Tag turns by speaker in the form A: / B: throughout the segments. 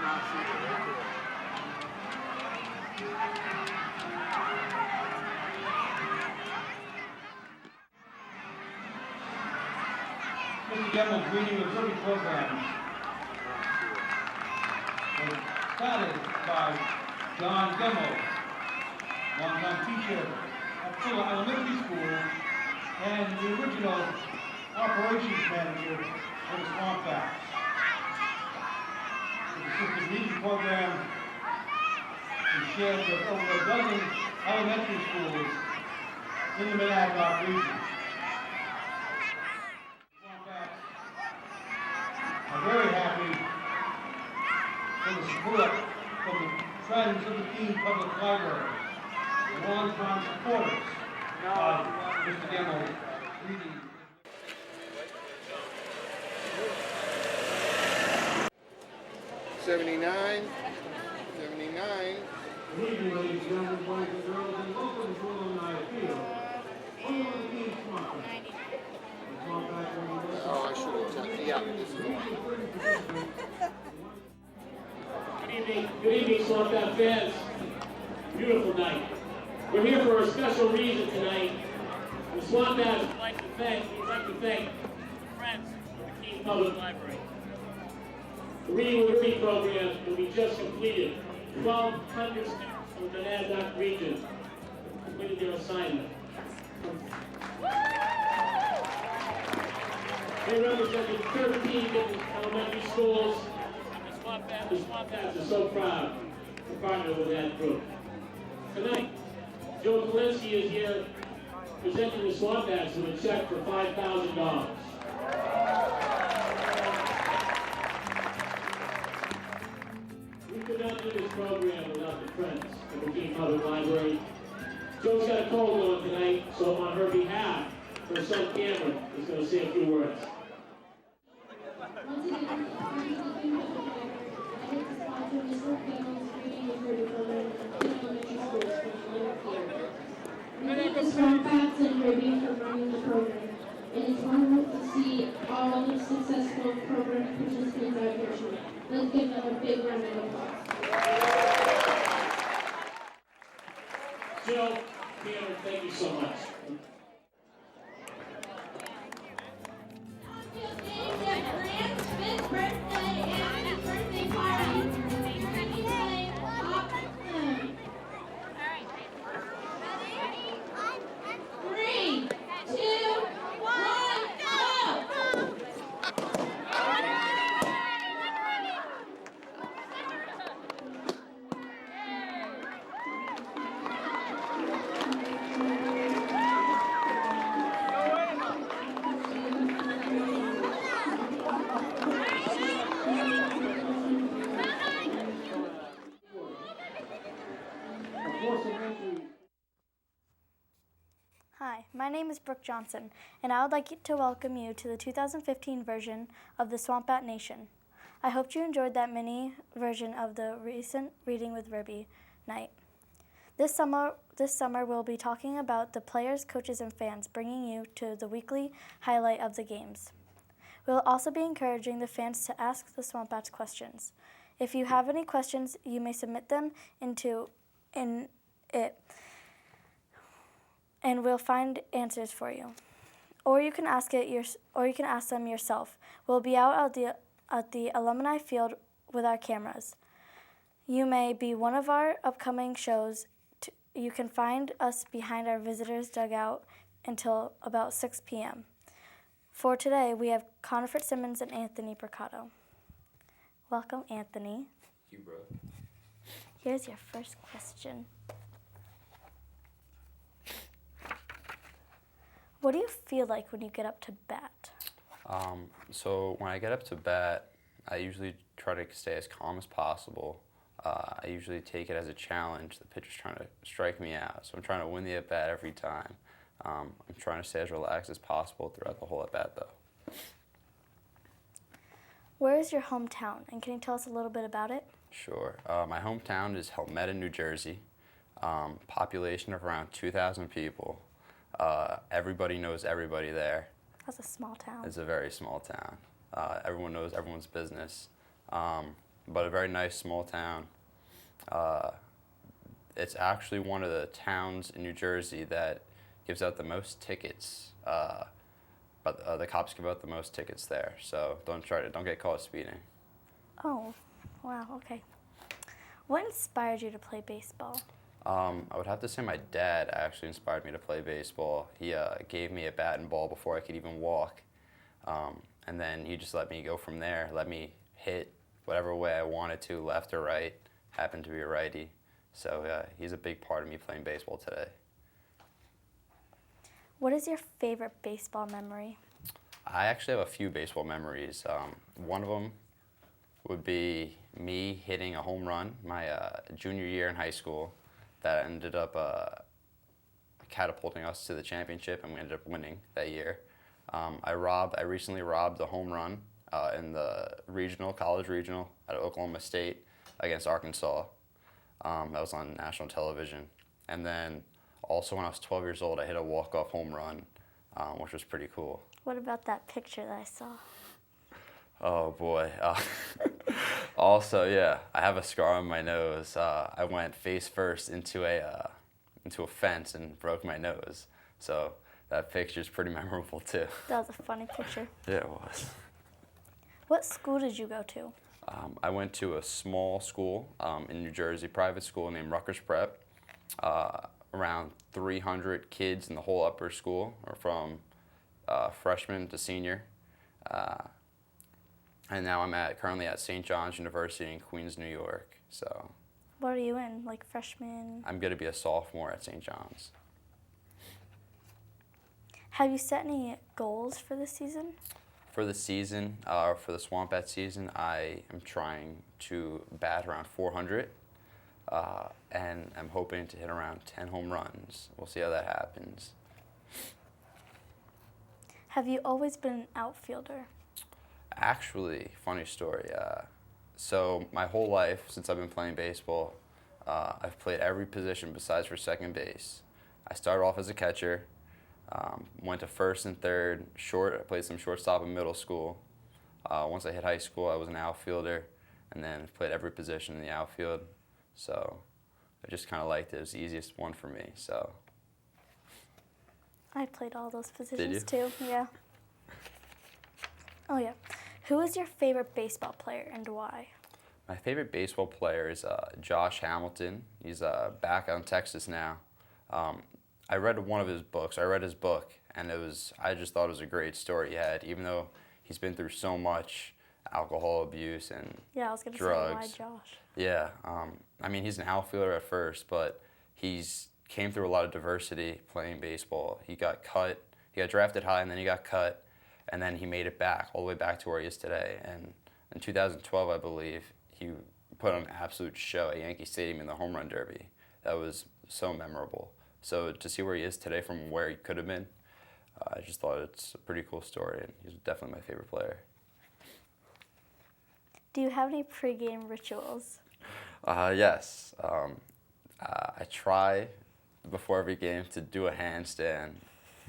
A: Mr. Gemmel's reading of Derby program was started by John Gemmel, longtime teacher at Fuller Elementary School and the original operations manager for the Swamp Bats. The assistant reading program is shared with over a dozen elementary schools in the Monadnock region. Very happy for the support from the Friends of the Keene Public Library, the longtime supporters of Mr. Gemmel's reading.
B: Good evening,
A: ladies and gentlemen, boys and girls, and welcome to Alumni Field. Home of the Keene Swamp.
B: Oh, I should have checked. Yeah, this is the one.
C: Good evening, Swamp Bat fans. Beautiful night. We're here for a special reason tonight. The Swamp Bats would like to thank the friends of the Keene Public Library. The Reading with Derby program will be just completed. 1,200 students from the Monadnock region completed their assignment. They represented 13 different elementary schools. The Swamp Bats are so proud to partner with that group. Tonight, Joe Kalinsky is here presenting the Swamp Bats with a check for $5,000. We could not do this program without the friends of the Keene Public Library. Joe's got a cold on tonight, so on her behalf, her son Cameron is going to say a few words.
D: Once again, I'd like to sponsor Mr. Gemmel's reading with Derby program in elementary schools from another year. We thank the Swamp Bats and Derby for running the program. It is wonderful to see all of the successful program participants out here tonight. Let's give them a big round of applause.
C: Joe, Cameron, thank you so much.
E: Hi, my name is Brooke Johnson, and I would like to welcome you to the 2015 version of the Swamp Bat Nation. I hope you enjoyed that mini version of the recent Reading with Derby night. This summer we'll be talking about the players, coaches, and fans, bringing you to the weekly highlight of the games. We'll also be encouraging the fans to ask the Swamp Bats questions. If you have any questions, you may submit them in it, and we'll find answers for you. Or you can ask them yourself. We'll be out at the Alumni Field with our cameras. You may be one of our upcoming shows. You can find us behind our visitors' dugout until about 6 p.m. For today, we have Connor Fitzsimmons and Anthony Mercado. Welcome, Anthony.
F: Thank you, bro.
E: Here's your first question. What do you feel like when you get up to bat?
F: So when I get up to bat, I usually try to stay as calm as possible. I usually take it as a challenge. The pitcher's trying to strike me out, so I'm trying to win the at-bat every time. I'm trying to stay as relaxed as possible throughout the whole at-bat, though.
E: Where is your hometown, and can you tell us a little bit about it?
F: Sure. My hometown is Helmetta, New Jersey. Population of around 2,000 people. Everybody knows everybody there.
E: That's a small town.
F: It's a very small town. Everyone knows everyone's business. but a very nice small town. It's actually one of the towns in New Jersey that gives out the most tickets. But the cops give out the most tickets there, so don't get caught speeding.
E: Oh, wow, okay. What inspired you to play baseball?
F: I would have to say my dad actually inspired me to play baseball. He gave me a bat and ball before I could even walk, and then he just let me go from there, let me hit whatever way I wanted to, left or right, happened to be a righty. So he's a big part of me playing baseball today.
E: What is your favorite baseball memory?
F: I actually have a few baseball memories. One of them would be me hitting a home run my junior year in high school that ended up catapulting us to the championship, and we ended up winning that year. I recently robbed a home run in the college regional at Oklahoma State against Arkansas. That was on national television. And then also when I was 12 years old, I hit a walk-off home run, which was pretty cool.
E: What about that picture that I saw?
F: Oh boy. Also, yeah, I have a scar on my nose. I went face first into a fence and broke my nose. So that picture's pretty memorable too.
E: That was a funny picture.
F: Yeah, it was.
E: What school did you go to?
F: I went to a small school in New Jersey, private school named Rutgers Prep. Around 300 kids in the whole upper school, or from freshman to senior. And now I'm currently at St. John's University in Queens, New York. So
E: What are you in, like freshman?
F: I'm going to be a sophomore at St. John's.
E: Have you set any goals for this season?
F: For the season, for the Swamp Bat season, I am trying to bat around 400, and I'm hoping to hit around 10 home runs. We'll see how that happens.
E: Have you always been an outfielder?
F: Actually, funny story. So my whole life, since I've been playing baseball, I've played every position besides for second base. I started off as a catcher, went to first and third, short. I played some shortstop in middle school. Once I hit high school, I was an outfielder, and then played every position in the outfield. So I just kind of liked it. It was the easiest one for me. So.
E: I played all those positions
F: Did you?
E: too, yeah. Oh yeah. Who is your favorite baseball player and why?
F: My favorite baseball player is Josh Hamilton. He's back out in Texas now. I read one of his books. I read his book, and I just thought it was a great story he had, even though he's been through so much alcohol abuse and
E: Yeah, I was gonna
F: drugs.
E: say why Josh.
F: Yeah, I mean, he's an outfielder at first, but he's came through a lot of diversity playing baseball. He got cut, he got drafted high, and then he got cut, and then he made it back, all the way back to where he is today. And in 2012, I believe, he put on an absolute show at Yankee Stadium in the Home Run Derby. That was so memorable. So to see where he is today from where he could have been, I just thought it's a pretty cool story, and he's definitely my favorite player.
E: Do you have any pregame rituals?
F: Yes. I try before every game to do a handstand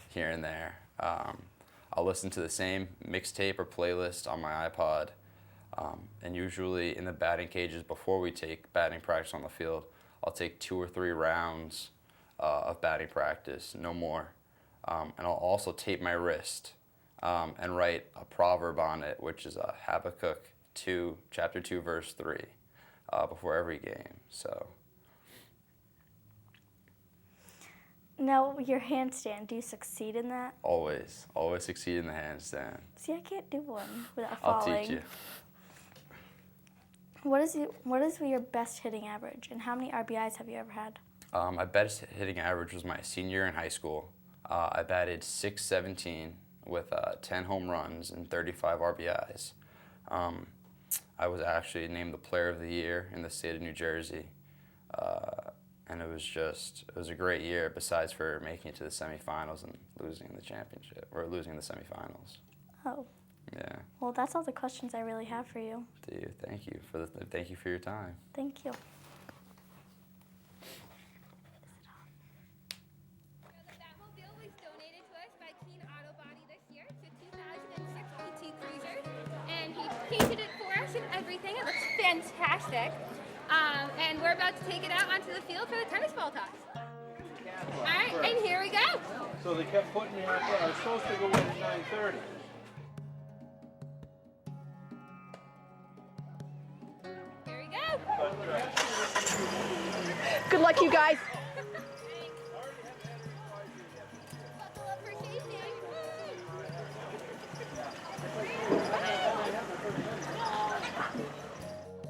F: here and there. I'll listen to the same mixtape or playlist on my iPod, and usually in the batting cages before we take batting practice on the field, I'll take 2 or 3 rounds of batting practice, no more. And I'll also tape my wrist and write a proverb on it, which is Habakkuk 2, chapter 2, verse 3, before every game. So.
E: Now, your handstand, do you succeed in that?
F: Always succeed in the handstand.
E: See, I can't do one without
F: I'll
E: falling.
F: teach you.
E: What is your best hitting average, and how many RBIs have you ever had?
F: My best hitting average was my senior year in high school. I batted .617 with 10 home runs and 35 RBIs. I was actually named the Player of the Year in the state of New Jersey. And it was a great year, besides for making it to the semifinals and losing the championship, or losing the semifinals.
E: Oh.
F: Yeah.
E: Well, that's all the questions I really have for you.
F: Dude, thank you for your time.
E: Thank you.
G: The Batmobile was donated to us by Keene Auto Body this year. It's a 2006 PT Cruiser, and he painted it for us and everything. It looks fantastic. And we're about to take it out onto the field for the tennis ball toss. All right, and here we go.
A: So they kept putting me out there. I was supposed to go in at 9:30.
G: Here we go.
H: Good luck, you guys.
G: Buckle up for safety.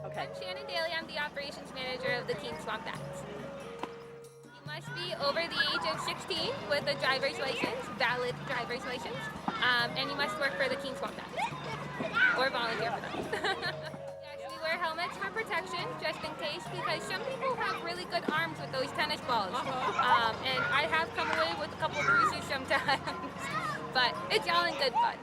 H: Okay.
G: I'm Shannon Daly. I'm the operations manager of the Keene Swamp Bats. You must be over the age of 16 with a driver's license, valid driver's license, and you must work for the Keene Swamp Bats or volunteer for them. Yes, we wear helmets for protection, just in case, because some people have really good arms with those tennis balls, and I have come away with a couple bruises sometimes, but it's all in good fun.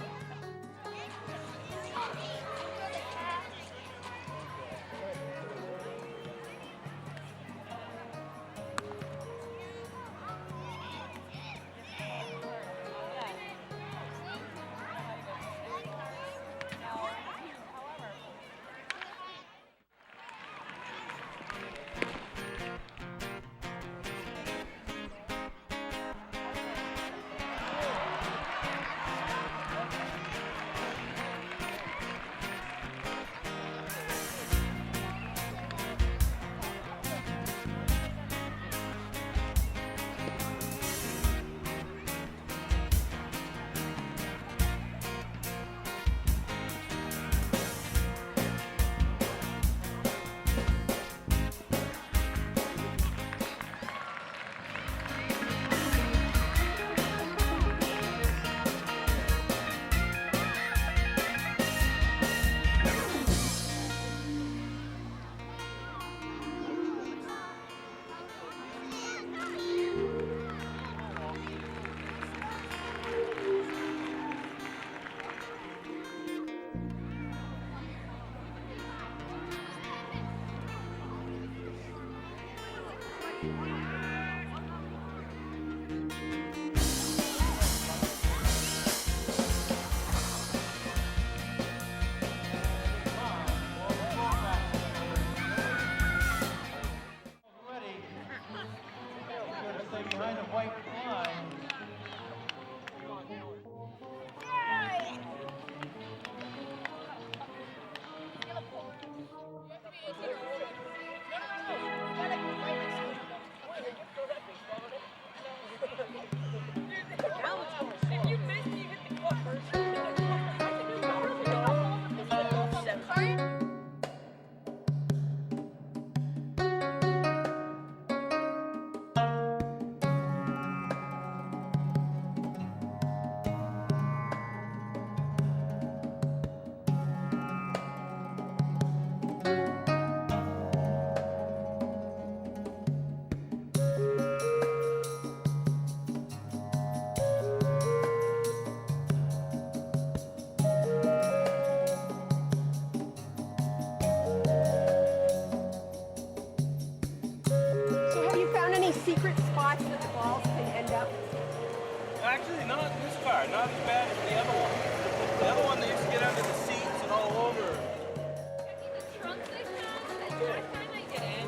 A: Behind the white line.
H: Secret spots that the balls can end up?
I: Actually, not this car. Not as bad as the other one. The other one, they used to get under the seats and all over.
G: Checking the trunk this time. That's the last time I did it.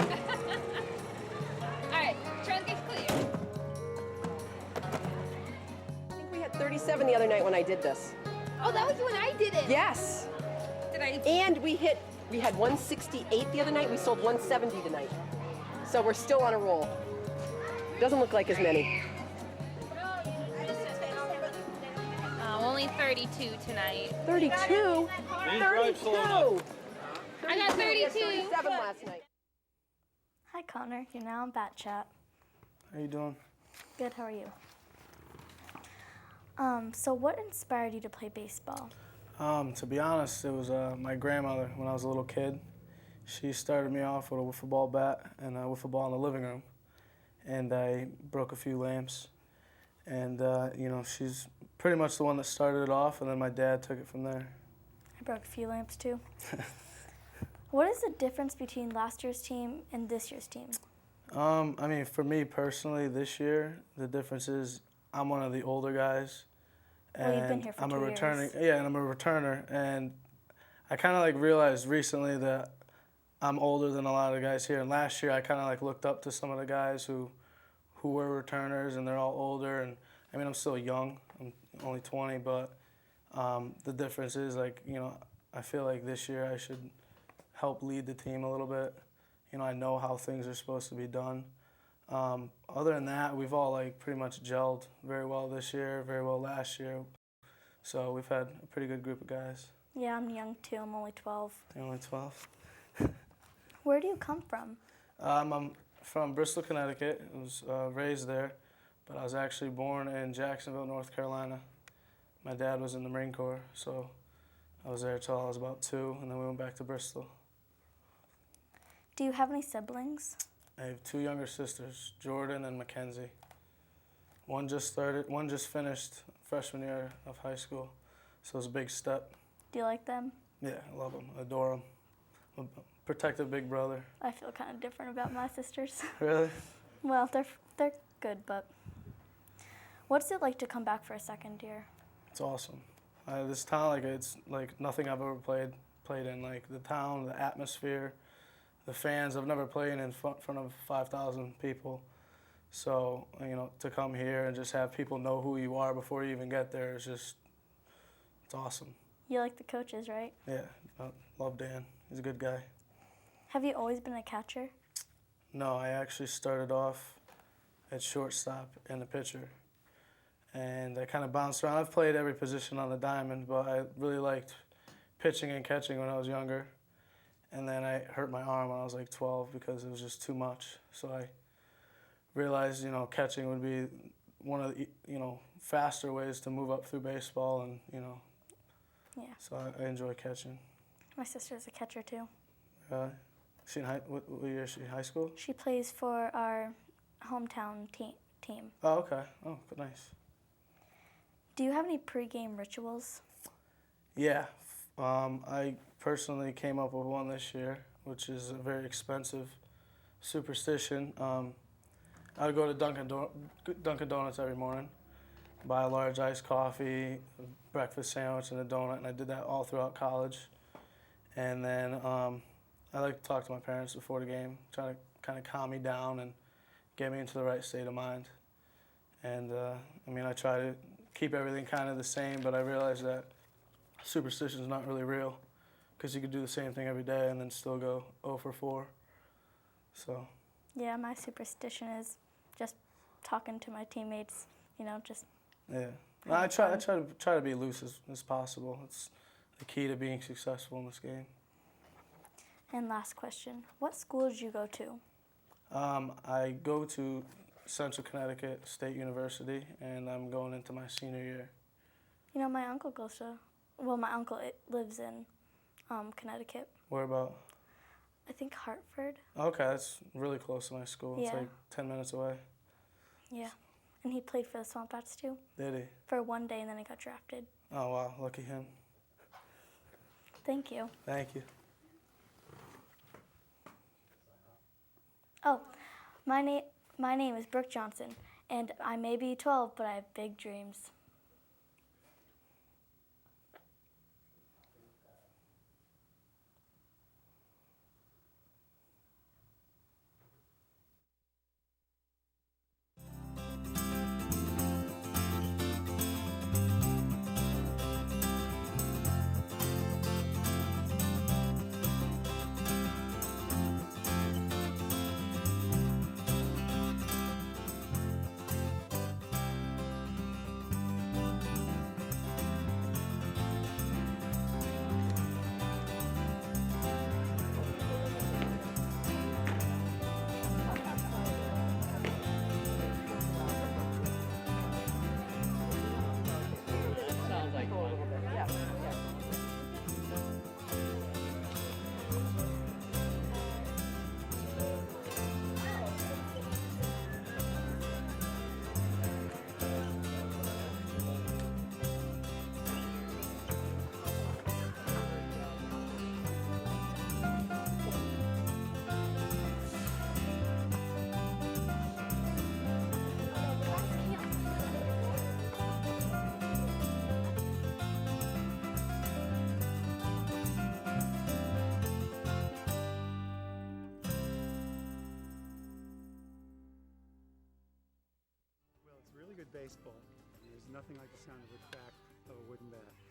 G: All right, trunk is clear.
H: I think we had 37 the other night when I did this.
G: Oh, that was when I did it.
H: Yes.
G: Did I?
H: And we had 168 the other night. We sold 170 tonight. So we're still on a roll. Doesn't look like as many.
G: Only 32 tonight.
H: 32? 32!
G: I got 32.
H: 37 last night.
E: Hi Connor, you're now on Bat Chat.
J: How you doing?
E: Good, how are you? So what inspired you to play baseball?
J: To be honest, it was my grandmother when I was a little kid. She started me off with a wiffle ball bat and a wiffle ball in the living room. And I broke a few lamps. And, you know, she's pretty much the one that started it off, and then my dad took it from there.
E: I broke a few lamps too. What is the difference between last year's team and this year's team?
J: I mean, for me personally, this year, the difference is I'm one of the older guys.
E: Well, you've been here for
J: I'm
E: 2
J: a returning,
E: years.
J: yeah, and I'm a returner, and I kind of like realized recently that I'm older than a lot of the guys here. And last year I kind of like looked up to some of the guys who were returners, and they're all older. And I mean, I'm still young. I'm only 20, but the difference is like, you know, I feel like this year I should help lead the team a little bit. You know, I know how things are supposed to be done. Other than that, we've all like pretty much gelled very well this year, very well last year. So we've had a pretty good group of guys.
E: Yeah, I'm young too. I'm only 12.
J: You're only 12?
E: Where do you come from?
J: I'm from Bristol, Connecticut. I was raised there, but I was actually born in Jacksonville, North Carolina. My dad was in the Marine Corps, so I was there till I was about 2, and then we went back to Bristol.
E: Do you have any siblings?
J: I have 2 younger sisters, Jordan and Mackenzie. One just finished freshman year of high school, so it was a big step.
E: Do you like them?
J: Yeah, I love them, adore them. I'm a protective big brother.
E: I feel kind of different about my sisters.
J: Really?
E: Well, they're good, but what's it like to come back for a second year?
J: It's awesome. This town, like it's like nothing I've ever played in. Like the town, the atmosphere, the fans. I've never played in front of 5,000 people. So, you know, to come here and just have people know who you are before you even get there is just, it's awesome.
E: You like the coaches, right?
J: Yeah, I love Dan. He's a good guy.
E: Have you always been a catcher?
J: No, I actually started off at shortstop and a pitcher. And I kind of bounced around. I've played every position on the diamond, but I really liked pitching and catching when I was younger. And then I hurt my arm when I was like 12 because it was just too much. So I realized, you know, catching would be one of the, you know, faster ways to move up through baseball, and, you know.
E: Yeah.
J: So I enjoy catching.
E: My sister's a catcher too.
J: She in what year is she? High school?
E: She plays for our hometown team.
J: Oh, okay. Oh, nice.
E: Do you have any pregame rituals?
J: Yeah. I personally came up with one this year, which is a very expensive superstition. I would go to Dunkin' Donuts every morning, buy a large iced coffee, a breakfast sandwich, and a donut, and I did that all throughout college. And then I like to talk to my parents before the game, try to kind of calm me down and get me into the right state of mind. And I mean, I try to keep everything kind of the same, but I realize that superstition is not really real, because you could do the same thing every day and then still go 0 for 4. So.
E: Yeah, my superstition is just talking to my teammates, you know, just.
J: Yeah, I try to be loose as possible. It's the key to being successful in this game.
E: And last question, what school did you go to?
J: I go to Central Connecticut State University, and I'm going into my senior year.
E: You know, my uncle lives in Connecticut.
J: Where about?
E: I think Hartford.
J: Okay, that's really close to my school.
E: Yeah.
J: It's like 10 minutes away.
E: Yeah, and he played for the Swamp Bats too.
J: Did he?
E: For one day, and then he got drafted.
J: Oh, wow, lucky him.
E: Thank you.
J: Thank you.
E: Oh, my name is Brooke Johnson, and I may be 12, but I have big dreams.
K: baseball. There's nothing like the sound of the crack of a wooden bat.